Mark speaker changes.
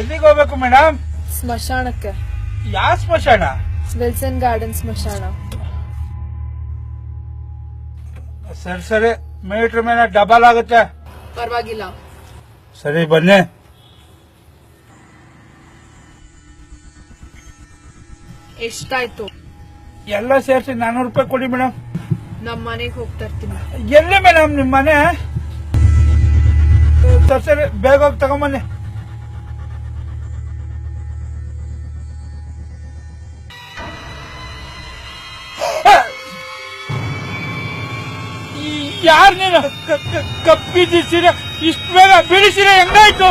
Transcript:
Speaker 1: ಎಲ್ಲಿಗೆ ಹೋಗ್ಬೇಕು ಮೇಡಮ್?
Speaker 2: ಸ್ಮಶಾನಕ್ಕೆ.
Speaker 1: ಯಾವ ಸ್ಮಶಾನ?
Speaker 2: ವಿಲ್ಸನ್ ಗಾರ್ಡನ್ ಸ್ಮಶಾನ.
Speaker 1: ಸರಿ ಸರಿ, ಮೀಟರ್ ಮೇಲೆ ಡಬಲ್ ಆಗುತ್ತೆ.
Speaker 2: ಪರವಾಗಿಲ್ಲ.
Speaker 1: ಸರಿ ಬನ್ನಿ.
Speaker 2: ಎಷ್ಟಾಯ್ತು?
Speaker 1: ಎಲ್ಲ ಸೇರಿಸಿ 400 ರೂಪಾಯಿ ಕೊಡಿ ಮೇಡಮ್.
Speaker 2: ನಮ್ಮ ಮನೆಗೆ ಹೋಗ್ತಾ ಇರ್ತೀನಿ.
Speaker 1: ಎಲ್ಲಿ ಮೇಡಮ್ ನಿಮ್ಮ ಮನೆ? ಸರಿ ಸರಿ, ಬೇಗ ಹೋಗಿ ತಗೊಂಬನ್ನಿ. ಯಾರು ನೀನು? ಕಪ್ಪಿದ್ದ ಸೀರೆ ಇಷ್ಟು ಬೇಗ ಬಿಡಿಸಿರ ಹೆಂಗಾಯ್ತು?